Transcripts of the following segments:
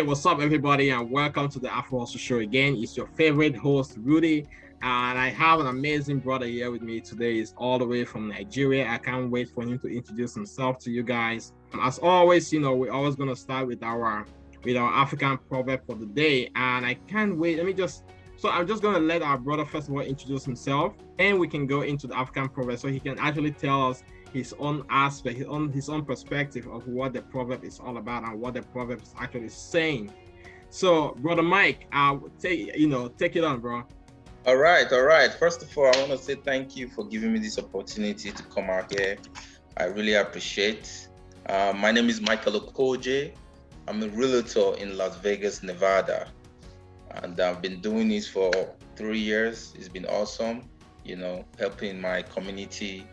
What's up, everybody, and welcome to the AFRO HUSTLE show again. It's your favorite host, Rudy, and I have an amazing brother here with me today. He's all the way from Nigeria. I can't wait for him to introduce himself to you guys. As always, we're always going to start with our African proverb for the day, and I can't wait. So I'm just going to let our brother first of all introduce himself, and we can go into the African proverb so he can actually tell us his own aspect, his own perspective of what the proverb is all about and what the proverb is actually saying. So, brother Mike, take it on, bro. All right. First of all, I want to say thank you for giving me this opportunity to come out here. I really appreciate. My name is Michael Okojie. I'm a realtor in Las Vegas, Nevada, and I've been doing this for 3 years. It's been awesome, helping my community,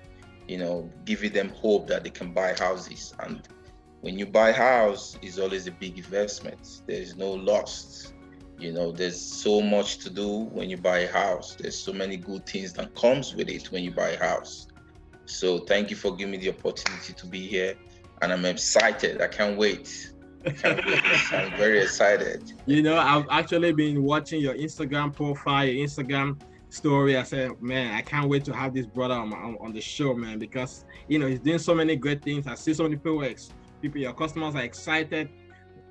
giving them hope that they can buy houses. And when you buy a house, it's always a big investment. There's no loss. There's so much to do when you buy a house. There's so many good things that comes with it when you buy a house. So thank you for giving me the opportunity to be here. And I'm excited. I can't wait. I'm very excited. I've actually been watching your Instagram profile, your Instagram story. I said, man, I can't wait to have this brother on the show, man, because he's doing so many great things. I see so many people, your customers are excited.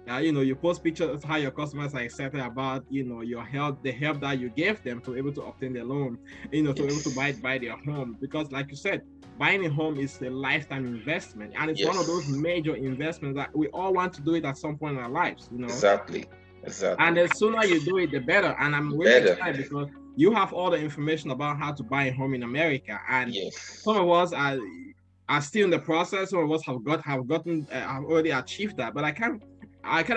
You post pictures of how your customers are excited about your help, the help that you gave them to be able to obtain their loan, to be able to buy their home. Because like you said, buying a home is a lifetime investment, and it's one of those major investments that we all want to do it at some point in our lives. Exactly. And the sooner you do it, the better. And I'm really excited because you have all the information about how to buy a home in America, and some of us are still in the process. Some of us have already achieved that, but I can't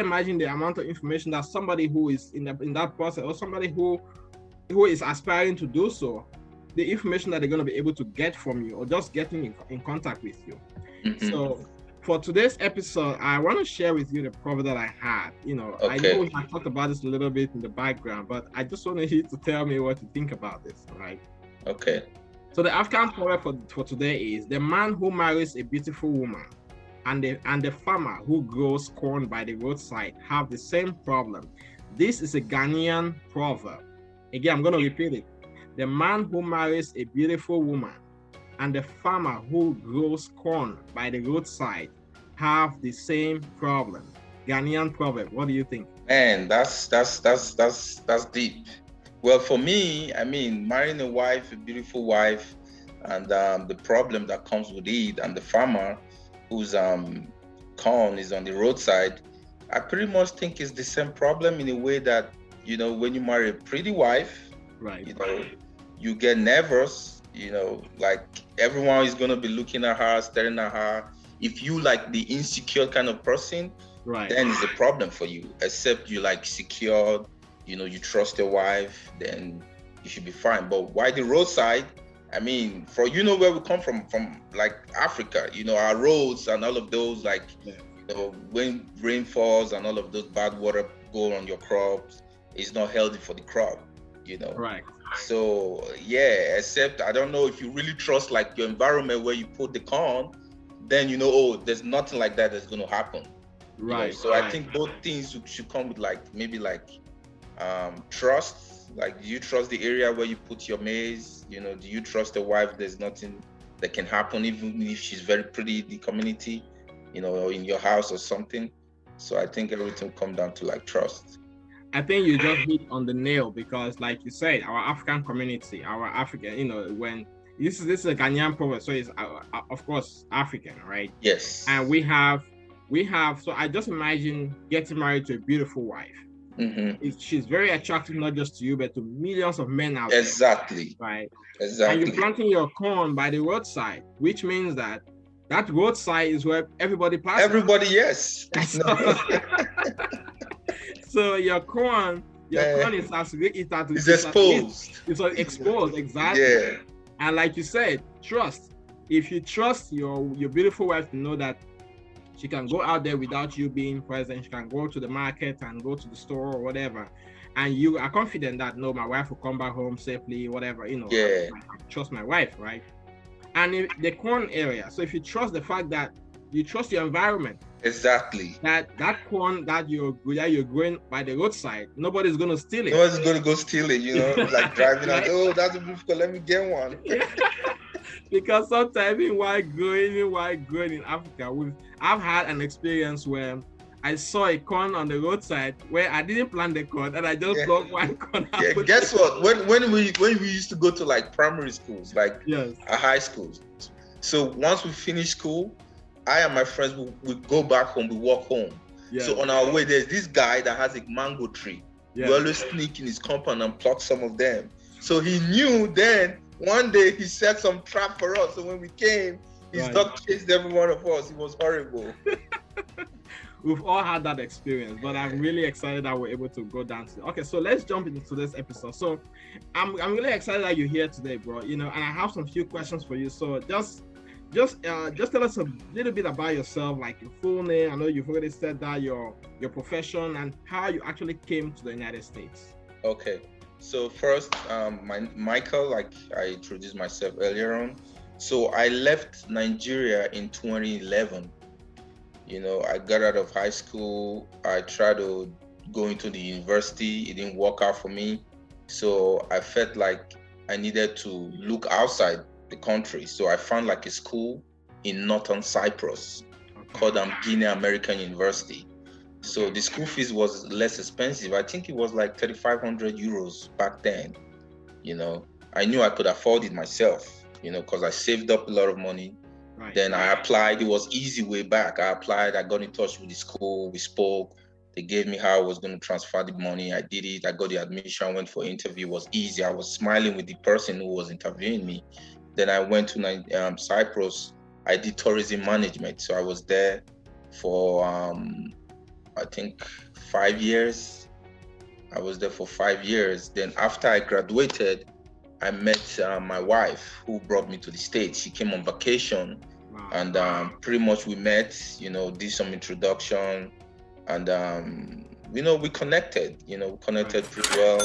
imagine the amount of information that somebody who is in that process, or somebody who is aspiring to do so, the information that they're going to be able to get from you, or just getting in contact with you. Mm-hmm. So for today's episode, I want to share with you the proverb that I had. I know we have talked about this a little bit in the background, but I just wanted you to tell me what you think about this, right? Okay. So the African proverb for today is: the man who marries a beautiful woman and the farmer who grows corn by the roadside have the same problem. This is a Ghanaian proverb. Again, I'm going to repeat it. The man who marries a beautiful woman and the farmer who grows corn by the roadside have the same problem. Ghanaian proverb. What do you think? Man, that's deep. Well, for me, marrying a beautiful wife, and the problem that comes with it, and the farmer whose corn is on the roadside, I pretty much think it's the same problem in a way that, when you marry a pretty wife, right, you get nervous, like everyone is going to be looking at her, staring at her. If you like the insecure kind of person, right, then it's a problem for you. Except you like secured, you trust your wife, then you should be fine. But why the roadside? For where we come from like Africa, our roads and all of those, when rain falls and all of those bad water go on your crops, it's not healthy for the crop, Right. So except I don't know if you really trust like your environment where you put the corn, then there's nothing like that that's going to happen. Right. So I think both things should come with maybe trust. Like, do you trust the area where you put your maize? Do you trust the wife? There's nothing that can happen, even if she's very pretty in the community, or in your house or something. So I think everything comes down to trust. I think you just hit on the nail, because like you said, our African community, our African, when this is a Ghanaian proverb, so it's of course African, right? Yes. And we have, so I just imagine getting married to a beautiful wife. Mm-hmm. She's very attractive, not just to you, but to millions of men out there. Right? Exactly. And you're planting your corn by the roadside, which means that roadside is where everybody passes. Everybody, yes. So your corn is exposed. It's exposed, exactly. Yeah. And like you said, trust. If you trust your beautiful wife to know that she can go out there without you being present, she can go to the market and go to the store or whatever, and you are confident that no, my wife will come back home safely, whatever, I trust my wife, right? And the corn area, so if you trust the fact that trust your environment. Exactly. That corn that you're growing by the roadside, nobody's gonna steal it. Nobody's gonna go steal it, you know, like driving out. Oh, that's a beautiful. Let me get one. Because sometimes even while growing in Africa, I've had an experience where I saw a corn on the roadside where I didn't plant the corn and I just plucked one corn. Yeah, guess what? When we used to go to like primary schools, like high schools. So once we finish school, I and my friends we go back home, we walk home. So on our way, there's this guy that has a mango tree. We always sneak in his compound and pluck some of them. So he knew then one day he set some trap for us. So when we came, his dog chased every one of us. It was horrible. We've all had that experience, but I'm really excited that we're able to go down to. Okay, so let's jump into this episode. So I'm really excited that you're here today, bro. You know, and I have some few questions for you. So just tell us a little bit about yourself, like your full name. I know you've already said that, your profession, and how you actually came to the United States. Okay, so first, Michael, like I introduced myself earlier on. So I left Nigeria in 2011. You know, I got out of high school. I tried to go into the university. It didn't work out for me. So I felt like I needed to look outside the country. So I found like a school in northern Cyprus called Guinea American University. So the school fees was less expensive. I think it was like 3,500 euros back then. You know, I knew I could afford it myself, you know, because I saved up a lot of money. Then I applied. It was easy way back. I applied. I got in touch with the school. We spoke. They gave me how I was going to transfer the money. I did it. I got the admission. Went for interview. It was easy. I was smiling with the person who was interviewing me. Then I went to Cyprus. I did tourism management. So I was there for, I think, 5 years. I was there for 5 years. Then after I graduated, I met my wife who brought me to the States. She came on vacation and pretty much we met, you know, did some introduction and, you know, we connected, pretty well,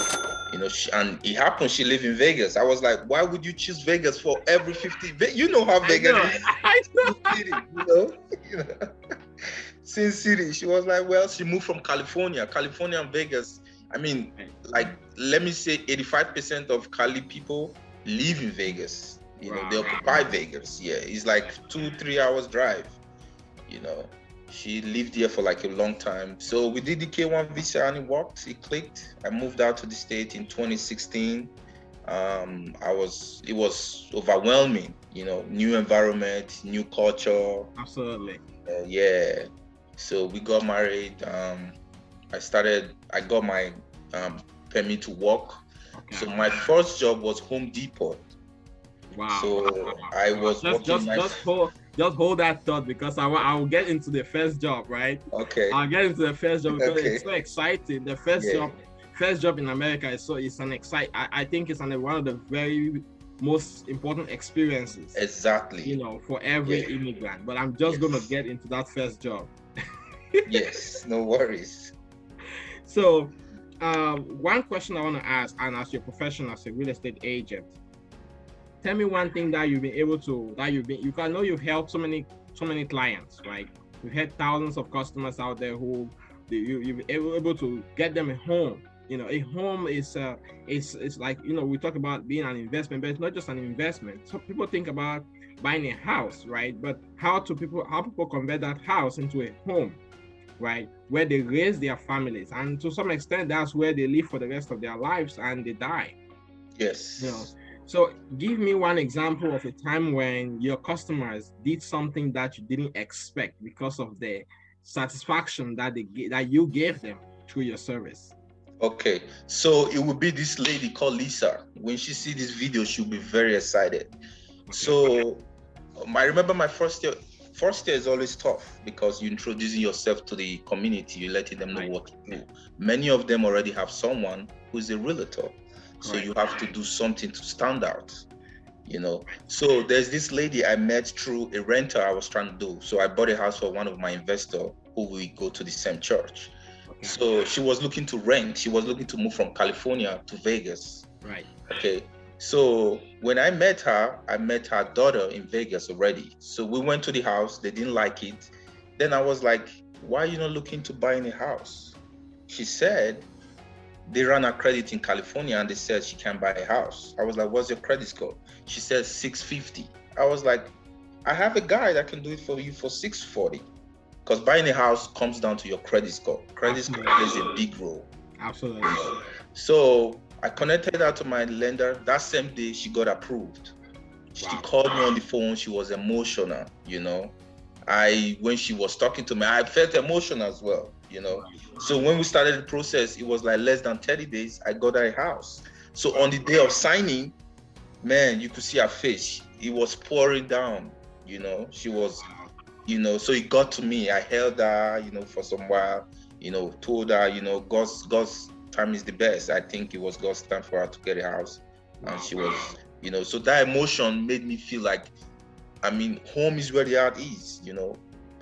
you know, and it happened, she lived in Vegas. I was like, why would you choose Vegas for every 50? You know how Vegas is. I know. You know? Sin City. She was like, well, she moved from California and Vegas. I mean, like, let me say 85% of Cali people live in Vegas. You know, they occupy Vegas. Yeah, it's like 2-3 hours drive. You know, she lived here for like a long time. So we did the K1 visa and it worked. It clicked. I moved out to the state in 2016. It was overwhelming. You know, new environment, new culture. Absolutely. Yeah. So we got married. I got my permit to work. Okay. So my first job was Home Depot. Wow. So I was working. Just hold that thought because I will get into the first job, right? Okay. I'll get into the first job because it's so exciting. The first job in America is I think it's one of the very most important experiences. Exactly. You know, for every immigrant. But I'm just gonna get into that first job. Yes, no worries. So, one question I want to ask, and as your profession as a real estate agent, tell me one thing that you've been able to, you've helped so many clients, right? You've had thousands of customers out there who you've been able to get them a home. You know, a home is like, you know, we talk about being an investment, but it's not just an investment. So people think about buying a house, right? But how people convert that house into a home, right? Where they raise their families, and to some extent, that's where they live for the rest of their lives and they die. Yes. You know, so give me one example of a time when your customers did something that you didn't expect because of the satisfaction that you gave them through your service. Okay, so it would be this lady called Lisa. When she sees this video, she'll be very excited. Okay. So I remember my first year. First year is always tough because you're introducing yourself to the community, you're letting them know what to do. Many of them already have someone who's a realtor. So you have to do something to stand out, you know. So there's this lady I met through a renter I was trying to do. So I bought a house for one of my investors who we go to the same church. Okay. So she was looking to rent. She was looking to move from California to Vegas. Right. Okay. So when I met her daughter in Vegas already. So we went to the house. They didn't like it. Then I was like, why are you not looking to buy a house? She said they ran her credit in California and they said she can't buy a house. I was like, what's your credit score? She said 650. I was like, I have a guy that can do it for you for 640. Because buying a house comes down to your credit score. Credit score plays a big role. Absolutely. So I connected her to my lender. That same day, she got approved. She called me on the phone. She was emotional, you know. When she was talking to me, I felt emotional as well, you know. So when we started the process, it was like less than 30 days, I got her a house. So on the day of signing, man, you could see her face. It was pouring down, you know. She was, you know, so it got to me. I held her, you know, for some while, you know, told her, you know, God's time is the best. I think it was God's time for her to get a house. And she was, you know, so that emotion made me feel like, I mean, home is where the heart is, you know.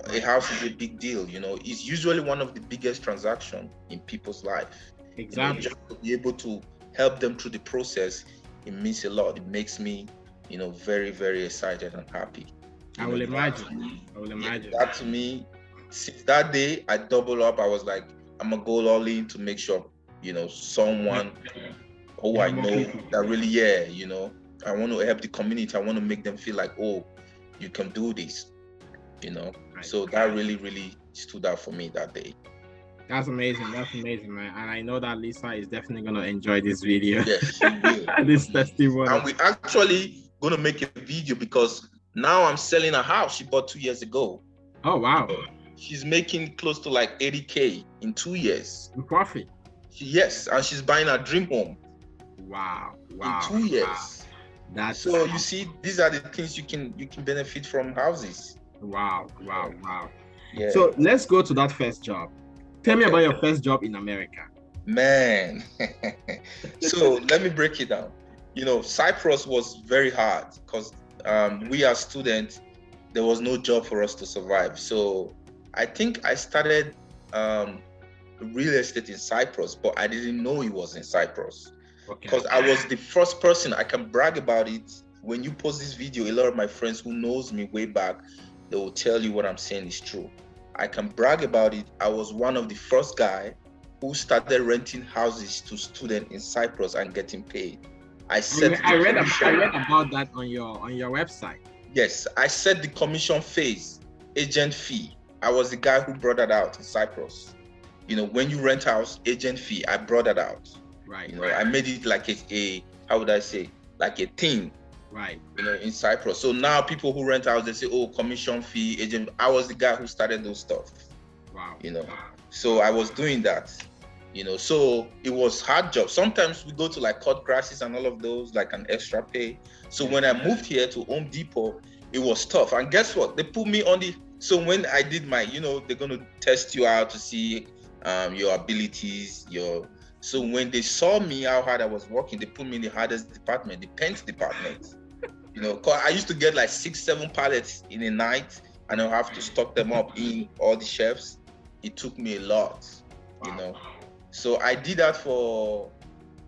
A house is a big deal, you know. It's usually one of the biggest transactions in people's life. Exactly. You know, just to be able to help them through the process, it means a lot. It makes me, you know, very, very excited and happy. I will imagine. That to me, since that day, I double up. I was like, I'm gonna go all in to make sure, you know, someone who I know that really, you know, I want to help the community. I want to make them feel like, oh, you can do this, you know. So that really, really stood out for me that day. That's amazing. That's amazing, man. And I know that Lisa is definitely gonna enjoy this video. Yes, she will. This testimony. And we're actually gonna make a video because now I'm selling a house she bought 2 years ago. Oh wow. She's making close to like 80K in 2 years. In profit. Yes, and she's buying her dream home. Wow. In 2 years. Wow. That's so you see, these are the things you can benefit from houses. Wow. Yeah. So let's go to that first job. Tell me about your first job in America. Man. So let me break it down. You know, Cyprus was very hard because we as students, there was no job for us to survive. So I think I started real estate in Cyprus, but I didn't know it was in Cyprus. Because I was the first person. I can brag about it. When you post this video, a lot of my friends who knows me way back, they will tell you what I'm saying is true. I can brag about it. I was one of the first guy who started renting houses to students in Cyprus and getting paid. I read about that on your website. Yes, I set the commission phase, agent fee. I was the guy who brought that out in Cyprus. You know, when you rent house, agent fee, I brought that out. Right. You know, I made it like a how would I say, like a thing. Right. You know, in Cyprus. So now people who rent house, they say, oh, commission fee, agent. I was the guy who started those stuff. Wow. You know, so I was doing that. You know, so it was hard job. Sometimes we go to like cut grasses and all of those, like an extra pay. So when I moved here to Home Depot, it was tough. And guess what? They put me on the. So when I did my, you know, they're gonna test you out to see your abilities, So when they saw me how hard I was working, they put me in the hardest department, the paint department. You know, 'cause I used to get like 6-7 pallets in a night, and I'll have to stock them up in all the shelves. It took me a lot, you know. So I did that for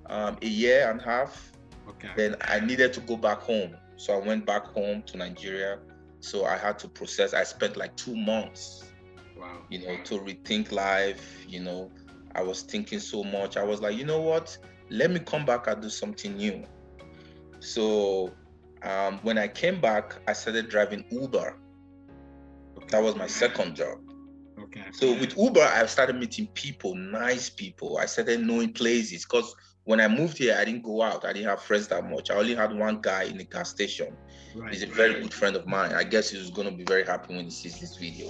a year and a half. Then I needed to go back home. So I went back home to Nigeria. So I had to process. I spent like 2 months, you know, to rethink life. You know, I was thinking so much. I was like, you know what? Let me come back and do something new. So when I came back, I started driving Uber. That was my second job. So with Uber, I started meeting people, nice people. I started knowing places because when I moved here, I didn't go out. I didn't have friends that much. I only had one guy in the gas station. He's a very good friend of mine. I guess he's going to be very happy when he sees this video.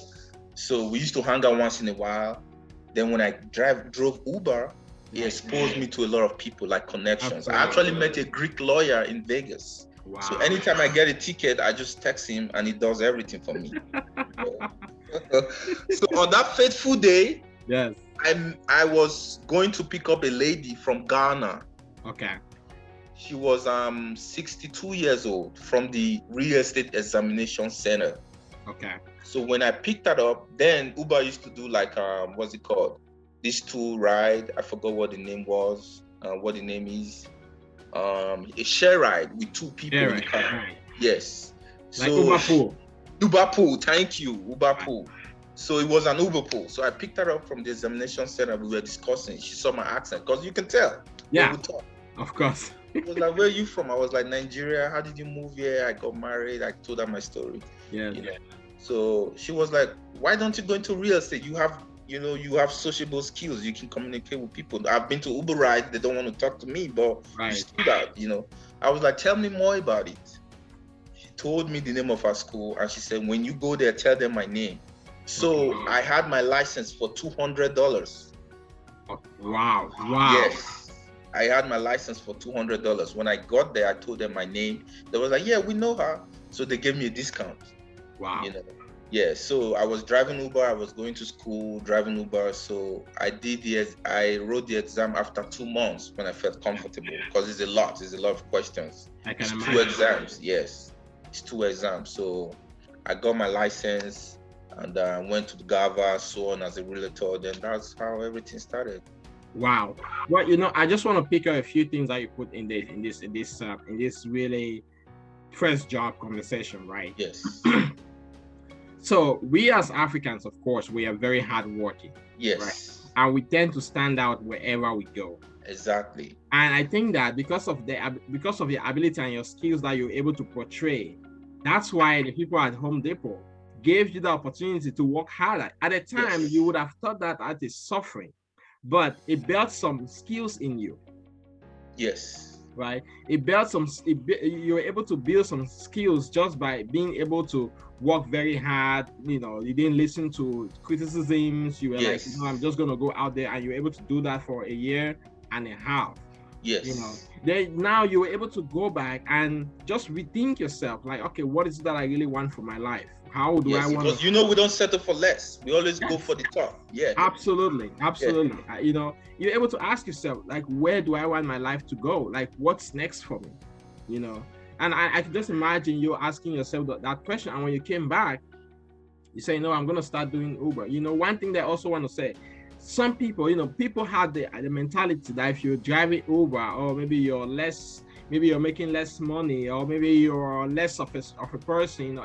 So we used to hang out once in a while. Then when I drove Uber, it exposed me to a lot of people, like connections. I actually met a Greek lawyer in Vegas. So anytime I get a ticket, I just text him and he does everything for me. So on that fateful day, I was going to pick up a lady from Ghana. She was 62 years old from the Real Estate Examination Center. So when I picked that up, then Uber used to do like what's it called? This tool ride. I forgot what the name was. What the name is. a share ride with 2 people in the car. Right. Yes. Like Uber pool. Uber pool, thank you, Uber pool. So it was an Uber pool. So I picked her up from the examination center. We were discussing. She saw my accent because you can tell. Yeah, of course. It was like, where are you from? I was like, Nigeria. How did you move here? I got married. I told her my story. Yeah. You know. So she was like, why don't you go into real estate? You have sociable skills. You can communicate with people. I've been to Uber rides. They don't want to talk to me, but you stood out, I was like, tell me more about it. She told me the name of her school, and she said, when you go there, tell them my name. So I had my license for $200. Wow. Yes. I had my license for $200. When I got there, I told them my name. They was like, yeah, we know her. So they gave me a discount. Wow. Yeah, so I was driving Uber. I was going to school, driving Uber. So I wrote the exam after 2 months when I felt comfortable, because it's a lot of questions. I can imagine. 2 exams, yes. It's 2 exams. So I got my license and went to the GAVA, so on, as a realtor. Then that's how everything started. Wow. Well, I just want to pick up a few things that you put in this really first job conversation, right? Yes. So we as Africans, of course, we are very hardworking. Yes. Right? And we tend to stand out wherever we go. Exactly. And I think that because of your ability and your skills that you're able to portray, that's why the people at Home Depot gave you the opportunity to work harder. At the time, you would have thought that is suffering, but it built some skills in you. Yes. Right? You were able to build some skills just by being able to work very hard. You didn't listen to criticisms. You were like, I'm just going to go out there, and you were able to do that for 1.5 years. Yes. Then now you were able to go back and just rethink yourself, like, okay, what is it that I really want for my life? How do I want? Because we don't settle for less. We always go for the top. Yeah. Absolutely. Yeah. You're able to ask yourself, like, where do I want my life to go? Like, what's next for me? And I can just imagine you asking yourself that question. And when you came back, you say, no, I'm going to start doing Uber. One thing that I also want to say, some people, people have the mentality that if you're driving Uber, or maybe you're making less money, or maybe you're less of a person,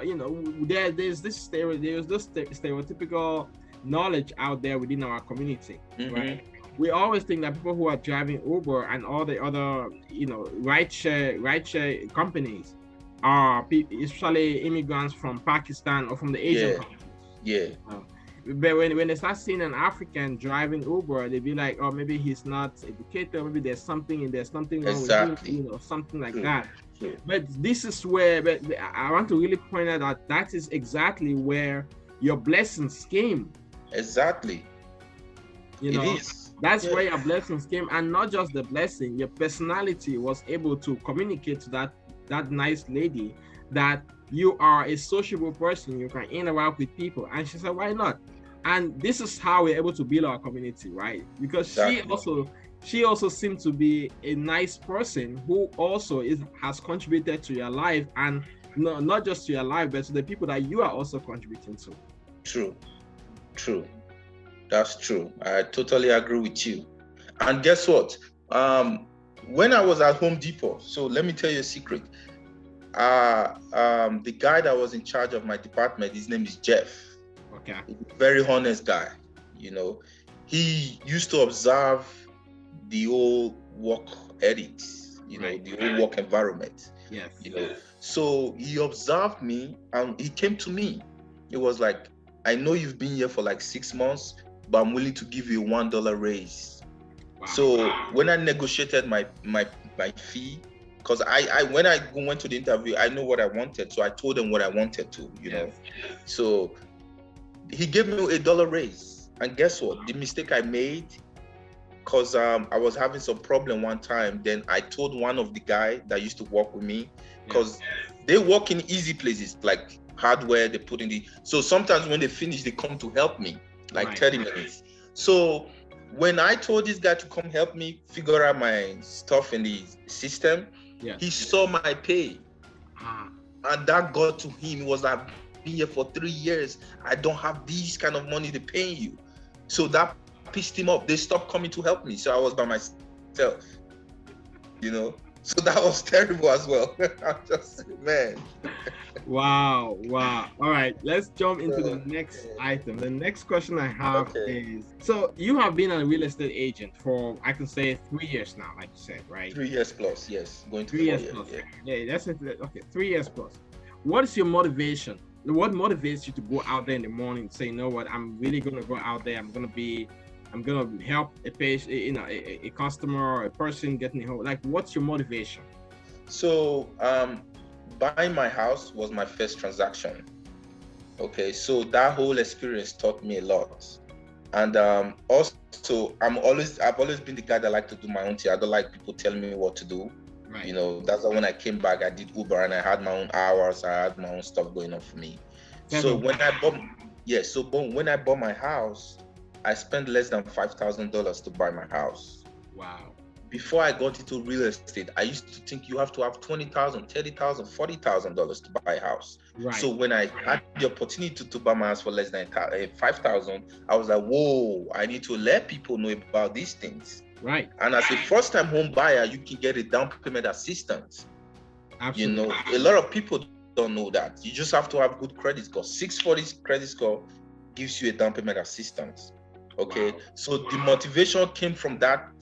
there's this stereotypical knowledge out there within our community, right? We always think that people who are driving Uber and all the other, rideshare companies are especially immigrants from Pakistan or from the Asian countries. Yeah. But when they start seeing an African driving Uber, they be like, oh, maybe he's not educated, maybe there's something wrong with him, something like that. True. But this is where I want to really point out that is exactly where your blessings came. Exactly. It is. That's where your blessings came, and not just the blessing, your personality was able to communicate to that nice lady that you are a sociable person, you can interact with people. And she said, why not? And this is how we're able to build our community, right? Because she also seemed to be a nice person who also has contributed to your life, and not just to your life, but to the people that you are also contributing to. True. That's true. I totally agree with you. And guess what? When I was at Home Depot, so let me tell you a secret. The guy that was in charge of my department, his name is Jeff. Okay. He's a very honest guy. He used to observe the whole work ethics, the whole work environment. Yes. So he observed me and he came to me. He was like, I know you've been here for like 6 months, but I'm willing to give you a $1 raise. Wow. So when I negotiated my fee, because when I went to the interview, I know what I wanted. So I told him what I wanted to, know. So he gave me a $1 raise. And guess what? The mistake I made, because I was having some problem one time. Then I told one of the guy that used to work with me, because they work in easy places, like hardware, they put in so sometimes when they finish, they come to help me, like 30 minutes. So when I told this guy to come help me figure out my stuff in the system, he saw my pay, and that got to him. He was like, I've been here for 3 years. I don't have these kind of money to pay you. So that pissed him off. They stopped coming to help me. So I was by myself, So that was terrible as well. I'm just, man. Wow. All right, let's jump into the next item. The next question I have is, so you have been a real estate agent for, I can say, 3 years now, like you said, right? 3 years plus, yes. Going to 3 years plus. Yeah, that's it. Okay, 3 years plus. What is your motivation? What motivates you to go out there in the morning and say, you know what, I'm really going to go out there. I'm going to help a patient, a customer or a person getting home. Like, what's your motivation? So, buying my house was my first transaction. Okay, so that whole experience taught me a lot. And also, I've always been the guy that like to do my own thing. I don't like people telling me what to do. Right. You know, that's why when I came back, I did Uber and I had my own hours. I had my own stuff going on for me. So when I bought my house, I spent less than $5,000 to buy my house. Wow. Before I got into real estate, I used to think you have to have $20,000, $30,000, $40,000 to buy a house. Right. So when I had the opportunity to buy my house for less than $5,000, I was like, whoa, I need to let people know about these things. Right. And as a first-time home buyer, you can get a down payment assistance. Absolutely. You know, a lot of people don't know that. You just have to have good credit score. 640 credit score gives you a down payment assistance. Okay. Wow. So the motivation came from that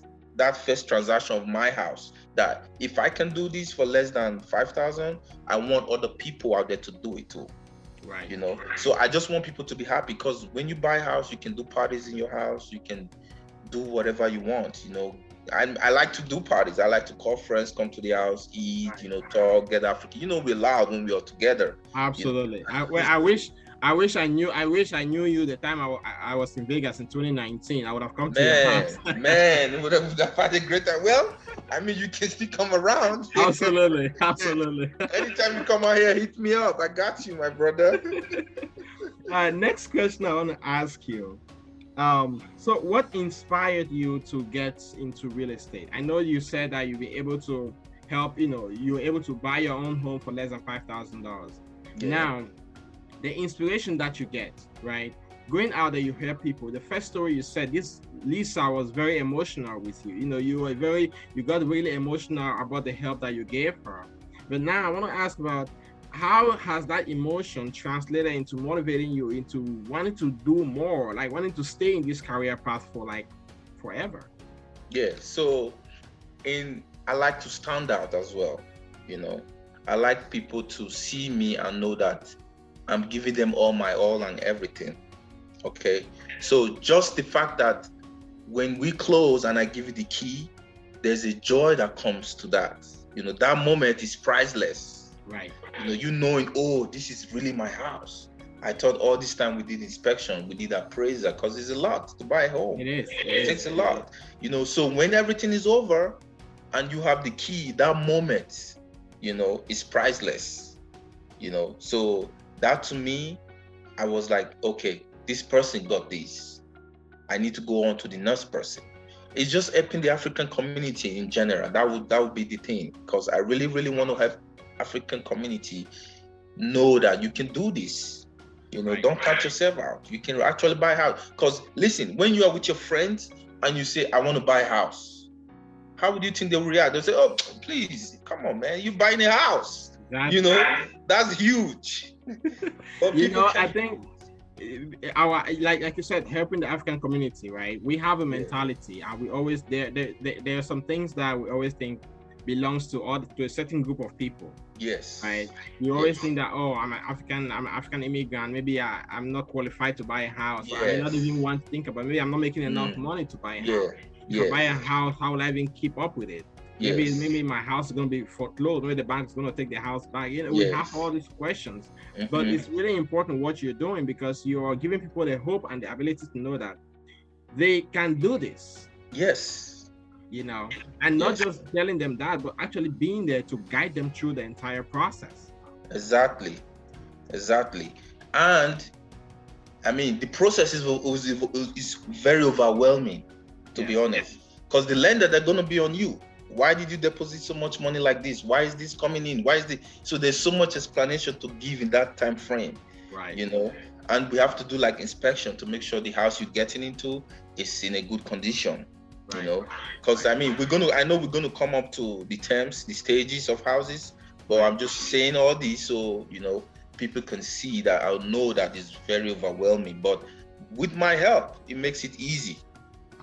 first transaction of my house, that if I can do this for less than 5,000, I want other people out there to do it too. Right. You know, so I just want people to be happy, because when you buy a house, you can do parties in your house. You can do whatever you want. You know, I like to do parties. I like to call friends, come to the house, eat, you know, talk, get African. You know, we're loud when we are together. Absolutely. You know? I wish I knew you the time I was in Vegas in 2019. I would have come to your house. Man, would have had a great time. Well, I mean, you can still come around. Absolutely. Anytime you come out here, hit me up. I got you, my brother. Next question I want to ask you. So what inspired you to get into real estate? I know you said that you'll be able to help, you were able to buy your own home for less than $5,000. Yeah. Now, the inspiration that you get, right? Going out there, you hear people. The first story you said, this Lisa was very emotional with you. You know, you got really emotional about the help that you gave her. But now I want to ask about, how has that emotion translated into motivating you into wanting to do more, like wanting to stay in this career path for like forever? Yeah, so I like to stand out as well. You know, I like people to see me and know that I'm giving them all my all and everything. Okay, so just the fact that when we close and I give you the key, there's a joy that comes to that. You know, that moment is priceless. Right. You know, knowing, oh, this is really my house. I thought all this time we did inspection, we did appraisal, because it's a lot to buy a home. It takes a lot. You know, so when everything is over and you have the key, that moment, you know, is priceless. You know, so that to me, I was like, okay, this person got this. I need to go on to the next person. It's just helping the African community in general. That would be the thing, because I really, really want to have African community know that you can do this. You know, don't count yourself out. You can actually buy a house. Because listen, when you are with your friends and you say, I want to buy a house, how would you think they will react? They'll say, oh, please, come on, man, you're buying a house. Exactly. You know, that's huge. You know, I think our like you said, helping the African community, right? We have a mentality, and we always there are some things that we always think belongs to a certain group of people. Yes. Right. You always think that, oh, I'm an African immigrant. Maybe I'm not qualified to buy a house. Yes. I may not even want to think about. Maybe I'm not making enough money to buy a house. If I buy a house, how will I even keep up with it? Maybe my house is going to be foreclosed. Maybe the bank is going to take the house back. You know, we have all these questions, but it's really important what you're doing, because you are giving people the hope and the ability to know that they can do this. Yes. You know, and not just telling them that, but actually being there to guide them through the entire process. Exactly. And I mean, the process is very overwhelming, to be honest, because the lender, they're going to be on you. Why did you deposit so much money like this? Why is this coming in? So there's so much explanation to give in that time frame, right? You know, and we have to do like inspection to make sure the house you're getting into is in a good condition. you know, because I know we're going to come up to the terms, the stages of houses, but I'm just saying all these so, you know, people can see that I'll know that it's very overwhelming, but with my help, it makes it easy.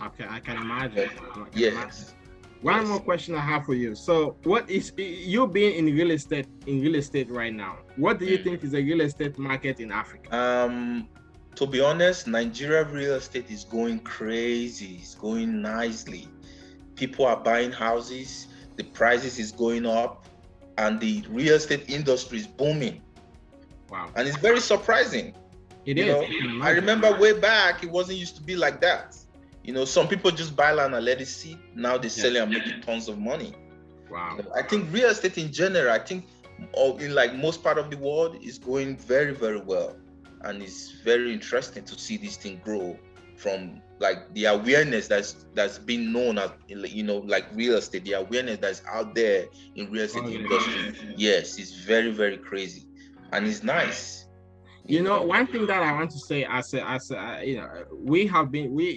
Okay, I can imagine. Yes. One more question I have for you. So, what is you being in real estate right now? What do you think is the real estate market in Africa? To be honest, Nigeria real estate is going crazy. It's going nicely. People are buying houses. The prices is going up, and the real estate industry is booming. Wow! And it's very surprising. It is. I remember way back, it wasn't used to be like that. You know, some people just buy land and let it sit. Now they're selling and making tons of money. Wow. You know, I think real estate in general, I think in like most part of the world is going very, very well. And it's very interesting to see this thing grow from like the awareness that's been known as, you know, like real estate, the awareness that's out there in real estate industry. Yes, it's very, very crazy. And it's nice. You know, one thing that I want to say, you know, we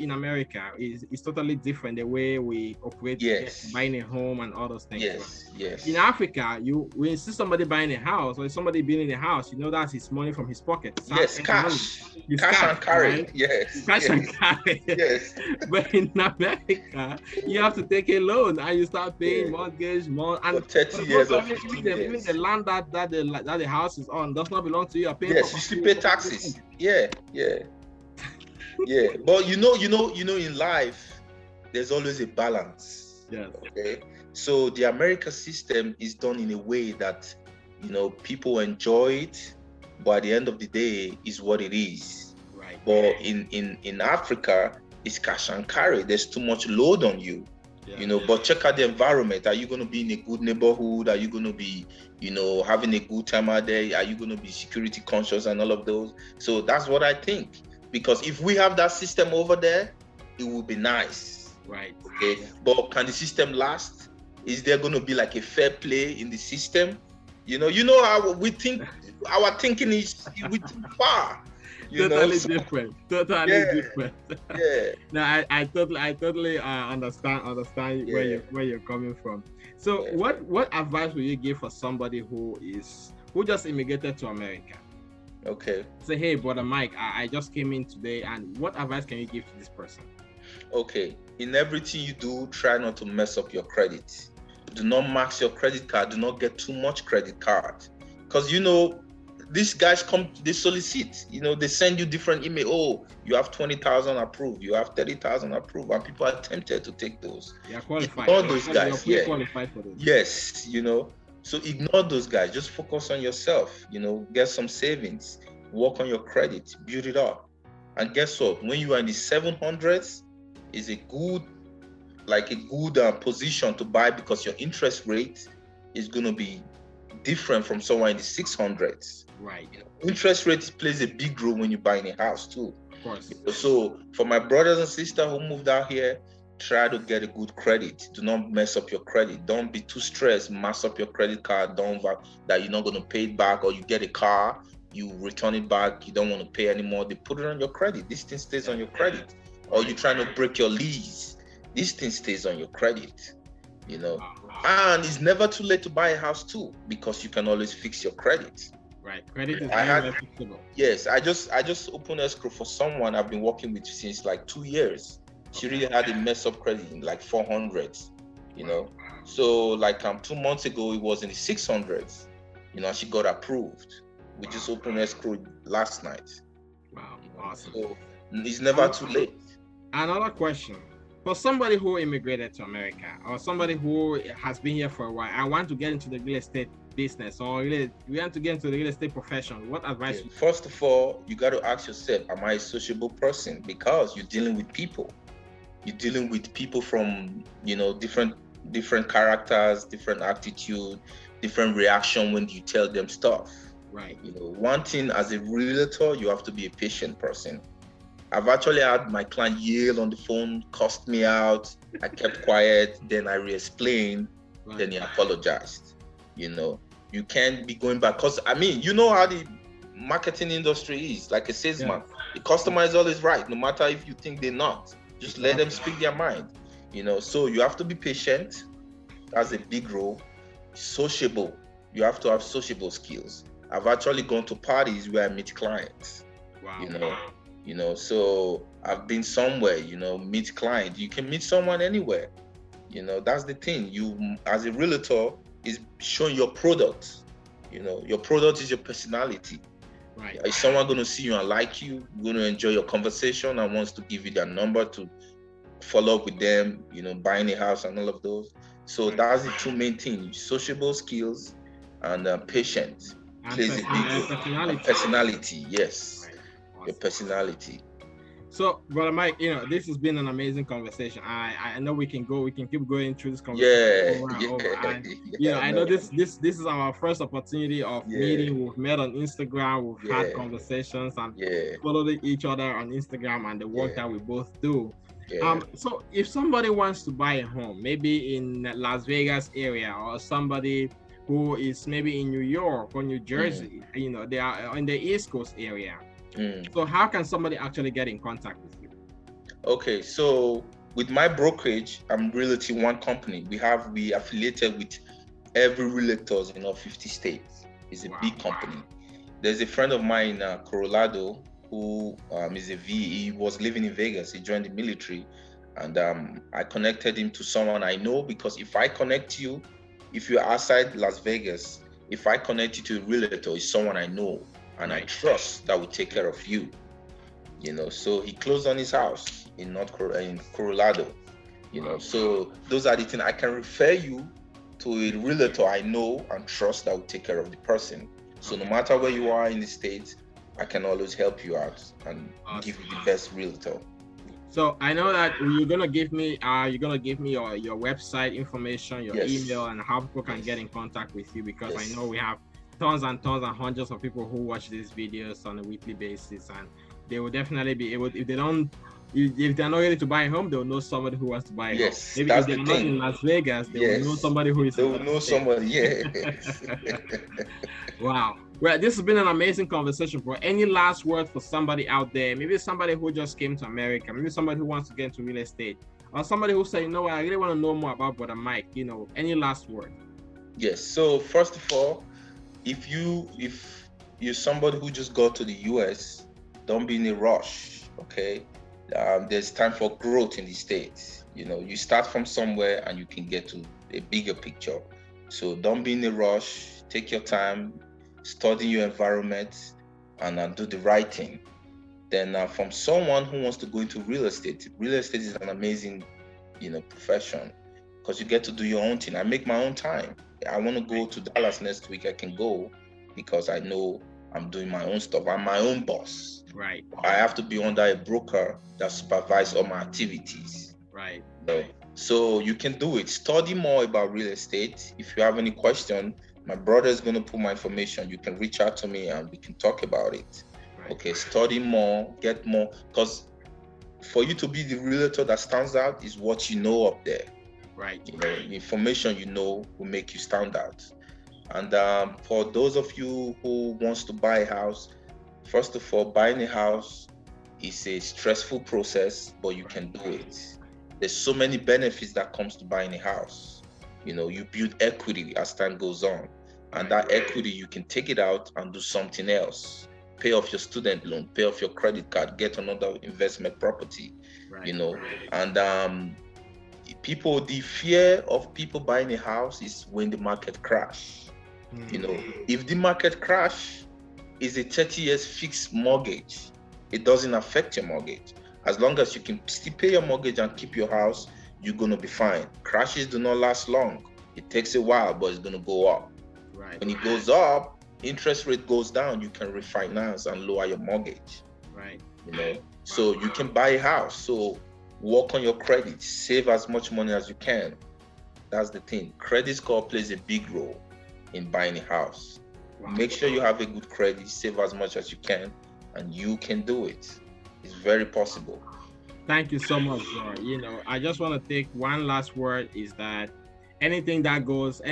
in America is totally different the way we operate. Buying a home and all those things. Yes. In Africa, when you see somebody buying a house or somebody building a house, you know that's his money from his pocket. Yes, cash and carry. Right? Yes. Cash and carry. Yes. But in America, you have to take a loan and you start paying mortgage, and for 30 years or 15 years. Even the land that the house is on does not belong to you. You're paying you pay taxes. Yeah. But you know, in life, there's always a balance. Yes. Okay. So the American system is done in a way that, you know, people enjoy it, but at the end of the day, is what it is. Right. But in Africa, it's cash and carry. There's too much load on you. Yeah. You know, but check out the environment. Are you going to be in a good neighborhood? Are you going to be, you know, having a good time out there? Are you going to be security conscious and all of those? So that's what I think. Because if we have that system over there, it will be nice. Right. Okay. Yeah. But can the system last? Is there going to be like a fair play in the system? You know how we think. Our thinking is we think far. Totally different. Yeah. No, I totally understand where you're coming from. So what advice will you give for somebody who just immigrated to America? Okay. Say, hey, brother Mike, I just came in today, and what advice can you give to this person? Okay. In everything you do, try not to mess up your credit. Do not max your credit card. Do not get too much credit card, because you know. These guys come, they solicit, you know, they send you different email. Oh, you have 20,000 approved, you have 30,000 approved, and people are tempted to take those. You're qualified. Ignore those guys. You're qualified for those. Yes, you know. So ignore those guys. Just focus on yourself. You know, get some savings, work on your credit, build it up. And guess what? When you are in the 700s, is a good position to buy, because your interest rate is going to be different from somewhere in the 600s. Right. Interest rate plays a big role when you're buying a house too. Of course. So for my brothers and sisters who moved out here, try to get a good credit. Do not mess up your credit. Don't be too stressed. Mess up your credit card. That you're not going to pay it back, or you get a car, you return it back, you don't want to pay anymore. They put it on your credit. This thing stays on your credit. Or you're trying to break your lease. This thing stays on your credit. You know. And it's never too late to buy a house too, because you can always fix your credit. Right, credit is very fixable. Yes, I just opened escrow for someone I've been working with since like 2 years. She really had a mess up credit in like 400s, you know. So like 2 months ago, it was in the 600s, you know. She got approved. We just opened escrow last night. Wow, awesome. So it's never too late. Another question. For somebody who immigrated to America, or somebody who has been here for a while, I want to get into the real estate business, or we want to get into the real estate profession, what advice? First of all, you got to ask yourself, am I a sociable person? Because you're dealing with people. You're dealing with people from, you know, different characters, different attitude, different reaction when you tell them stuff. Right. You know, one thing as a realtor, you have to be a patient person. I've actually had my client yell on the phone, cussed me out. I kept quiet, then I re-explained, then he apologized. You know, you can't be going back, because I mean, you know how the marketing industry is, like a salesman. The customer is always right, no matter if you think they're not. Just let them speak their mind. So you have to be patient. That's a big role. Sociable. You have to have sociable skills. I've actually gone to parties where I meet clients. Wow. So I've been somewhere, meet clients. You can meet someone anywhere. That's the thing. You, as a realtor, is showing your product. Your product is your personality. Right. Is someone going to see you and like you, going to enjoy your conversation and wants to give you their number to follow up with them, buying a house and all of those. So that's the two main things: sociable skills and patience. Plays a big role. And personality, yes. Right. Awesome. Your personality. So, Brother Mike, this has been an amazing conversation. I know we can keep going through this conversation over and over. And I know this is our first opportunity of meeting. We've met on Instagram, we've had conversations and followed each other on Instagram and the work that we both do. So if somebody wants to buy a home, maybe in Las Vegas area, or somebody who is maybe in New York or New Jersey, they are in the East Coast area. So how can somebody actually get in contact with you? Okay, so with my brokerage, I'm Realty One Company. We affiliated with every realtors in all 50 states. It's a big company. There's a friend of mine in Colorado who is a VE. He was living in Vegas. He joined the military, and I connected him to someone I know, because if I connect you, if you're outside Las Vegas, if I connect you to a realtor, it's someone I know and I trust that will take care of you. So he closed on his house in Colorado. So those are the things. I can refer you to a realtor I know and trust that will take care of the person. So no matter where you are in the States, I can always help you out and give you the best realtor. So I know that you're gonna give me your website information, your email, and how people can get in contact with you, because I know we have tons and hundreds of people who watch these videos on a weekly basis, and they will definitely be able, if they're not ready to buy a home, they'll know somebody who wants to buy a home. Maybe if they're not in Las Vegas, they will know somebody who is. They will know somebody. Wow. Well, this has been an amazing conversation, bro. Any last word for somebody out there? Maybe somebody who just came to America, maybe somebody who wants to get into real estate, or somebody who say, I really want to know more about Brother Mike. Any last word? Yes. So first of all, if you're somebody who just got to the US, don't be in a rush, okay? There's time for growth in the States. You start from somewhere and you can get to a bigger picture. So don't be in a rush. Take your time, study your environment, and do the right thing. Then from someone who wants to go into real estate is an amazing, profession, because you get to do your own thing. I make my own time. I want to go to Dallas next week. I can go because I know I'm doing my own stuff. I'm my own boss. Right. I have to be under a broker that supervises all my activities. Right. So you can do it. Study more about real estate. If you have any question, my brother is going to put my information. You can reach out to me and we can talk about it. Right. Okay. Study more, get more, because for you to be the realtor that stands out is what you know up there. Right. The information will make you stand out. And for those of you who wants to buy a house, first of all, buying a house is a stressful process, but you can do it. There's so many benefits that comes to buying a house. You build equity as time goes on, and that equity, you can take it out and do something else. Pay off your student loan, pay off your credit card, get another investment property, and the fear of people buying a house is when the market crash. If the market crash is a 30 years fixed mortgage, it doesn't affect your mortgage. As long as you can still pay your mortgage and keep your house, you're going to be fine. Crashes do not last long. It takes a while, but it's going to go up. Right. When it goes up, interest rate goes down, you can refinance and lower your mortgage. Right. So you can buy a house. So work on your credit, save as much money as you can. That's the thing. Credit score plays a big role in buying a house. Wow. Make sure you have a good credit, save as much as you can, and you can do it. It's very possible. Thank you so much, bro. I just want to take one last word, is that anything that goes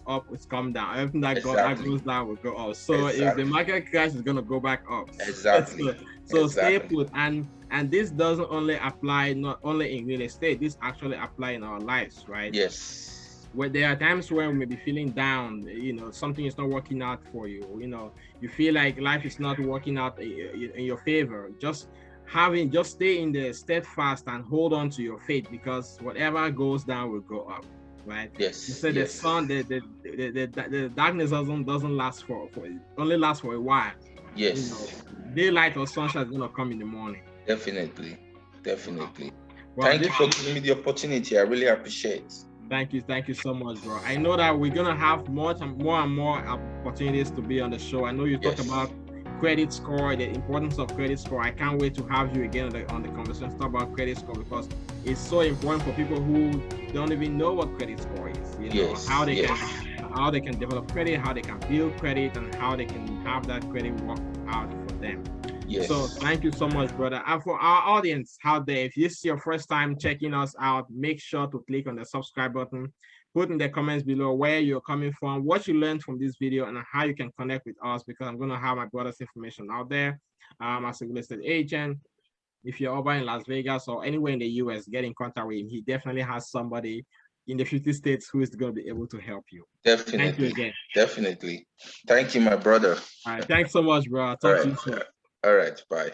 up will come down. Everything that goes down will go up. So if the market crash is going to go back up. Exactly. So stay put. And And this doesn't only apply not only in real estate, this actually apply in our lives, right? Yes. Where there are times where we may be feeling down, you know, something is not working out for you, you know, you feel like life is not working out in your favor. Just stay in the steadfast and hold on to your faith, because whatever goes down will go up, right? Yes. You said the sun, the darkness doesn't last for only lasts for a while. Yes. You know, daylight or sunshine is gonna come in the morning. Definitely. Well, thank you for giving me the opportunity. I really appreciate. Thank you so much, bro. I know that we're gonna have more and more opportunities to be on the show. I know you talked about credit score, the importance of credit score. I can't wait to have you again on the conversation talk about credit score, because it's so important for people who don't even know what credit score is. You know, how they can develop credit, how they can build credit, and how they can have that credit work out for them. Yes. So thank you so much, brother. And for our audience out there, if this is your first time checking us out, make sure to click on the subscribe button. Put in the comments below where you're coming from, what you learned from this video, and how you can connect with us, because I'm going to have my brother's information out there as a real estate agent. If you're over in Las Vegas or anywhere in the US, get in contact with him. He definitely has somebody in the 50 states who is going to be able to help you. Definitely. Thank you again. Definitely. Thank you, my brother. All right. Thanks so much, bro. I'll talk to you soon. All right. Bye.